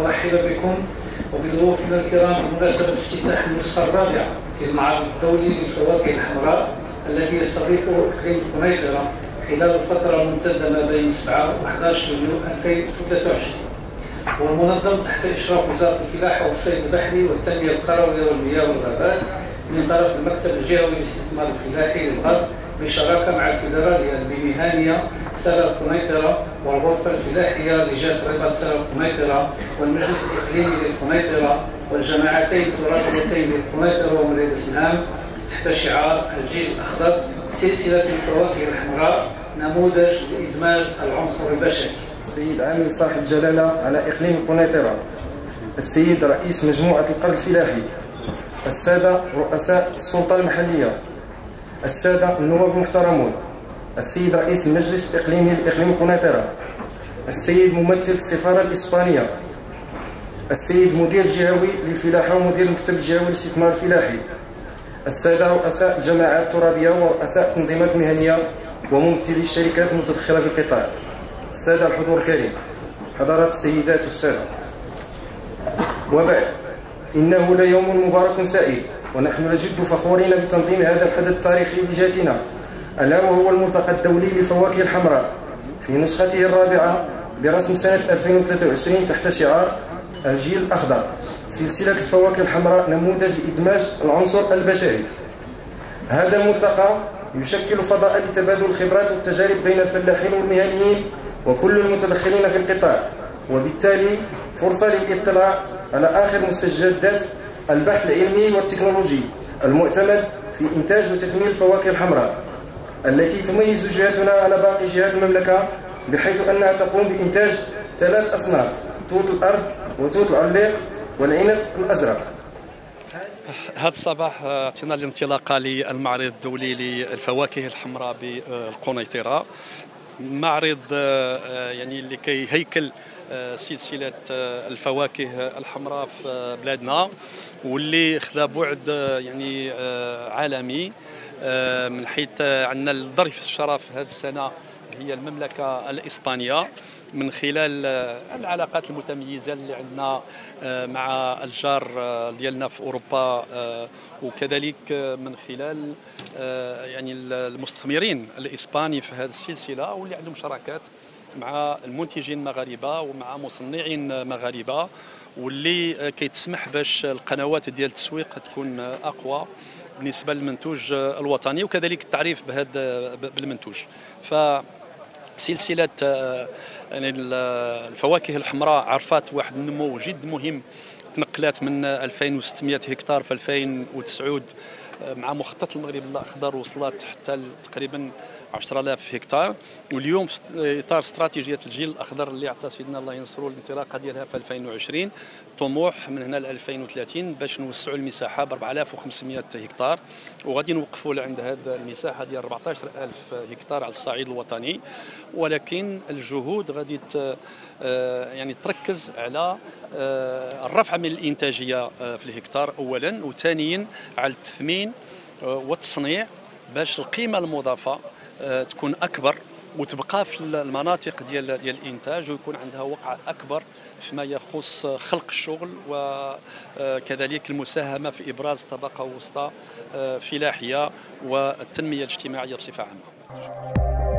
وارحب بكم وبضيوفنا الكرام بمناسبة افتتاح النسخة الرابعة في المعرض الدولي للفواكه الحمراء الذي يستضيفه إقليم قنيطرة خلال الفترة الممتدة ما بين 7 و 11 يونيو 2023. والمنظم تحت إشراف وزارة الفلاحة والصيد البحري والتنمية القروية والمياه والغابات من طرف المكتب الجهوي للاستثمار الفلاحي للغرب بالشراكة مع الفيدرالية بمهنية سلا القنيطرة والغرفة الفلاحية لجهة رباط سلا القنيطرة والمجلس الإقليمي للقنيطرة والجماعتين التراثيتين للقنيطرة ومريض سنهام تحت شعار الجيل الأخضر سلسلة الفواكه الحمراء نموذج لإدماج العنصر البشري. السيد عامل صاحب جلالة على إقليم القنيطرة، السيد رئيس مجموعة القرض الفلاحي، السادة رؤساء السلطة المحلية، السادة النواب المحترمون، السيد رئيس المجلس الإقليمي لإقليم القنيطرة، السيد ممثل السفارة الإسبانية، السيد مدير جهوي للفلاحة ومدير المكتب الجهوي للاستثمار الفلاحي، السادة رؤساء الجماعات الترابية ورؤساء التنظيمات المهنية وممثلي الشركات المتدخلة في القطاع، السادة الحضور الكريم، حضرات السيدات والسادة، وبعد، إنه ليوم مبارك سعيد، ونحن نجد فخورين بتنظيم هذا الحدث التاريخي بجهتنا، ألا وهو الملتقى الدولي للفواكه الحمراء في نسخته الرابعة برسم سنة 2023 تحت شعار الجيل الأخضر سلسلة الفواكه الحمراء نموذج لإدماج العنصر البشري. هذا الملتقى يشكل فضاء لتبادل الخبرات والتجارب بين الفلاحين والمهنيين وكل المتدخلين في القطاع، وبالتالي فرصة للاطلاع على آخر مستجدات البحث العلمي والتكنولوجي المعتمد في إنتاج وتثمين الفواكه الحمراء التي تميز جهتنا على باقي جهات المملكة، بحيث أنها تقوم بإنتاج 3 أصناف: توت الأرض وتوت العليق والعنب الأزرق. هذا الصباح اعطينا الانطلاقة للمعرض الدولي للفواكه الحمراء بالقنيطرة، معرض يعني لكي هيكل سلسلة الفواكه الحمراء في بلادنا، واللي خذا بعد يعني عالمي، من حيث عندنا الضيف الشرف هذه السنة هي المملكة الإسبانية، من خلال العلاقات المتميزة اللي عندنا مع الجار ديالنا في أوروبا، وكذلك من خلال يعني المستثمرين الإسباني في هذه السلسلة، واللي عندهم شراكات مع المنتجين المغاربة ومع مصنعين مغاربة، واللي كيتسمح باش القنوات ديال التسويق تكون أقوى بالنسبة للمنتوج الوطني، وكذلك التعريف بهذا بالمنتوج. فسلسلة يعني الفواكه الحمراء عرفت واحد النمو جد مهم، تنقلات من 2600 هكتار في 2009 مع مخطط المغرب الأخضر وصلت حتى تقريبا 10000 هكتار، واليوم في اطار استراتيجيه الجيل الاخضر اللي عطى سيدنا الله ينصرو الانطلاقه ديالها في 2020 طموح من هنا ل 2030 باش نوسعوا المساحه ب 4500 هكتار، وغادي نوقفوا عند هذه المساحه ديال 14000 هكتار على الصعيد الوطني، ولكن الجهود غادي يعني تركز على الرفع من الانتاجيه في الهكتار اولا، وثانيا على التثمين والتصنيع باش القيمه المضافه تكون اكبر وتبقى في المناطق ديال الانتاج، ويكون عندها وقع اكبر فيما يخص خلق الشغل وكذلك المساهمه في ابراز طبقه وسطى فلاحيه والتنميه الاجتماعيه بصفه عامه.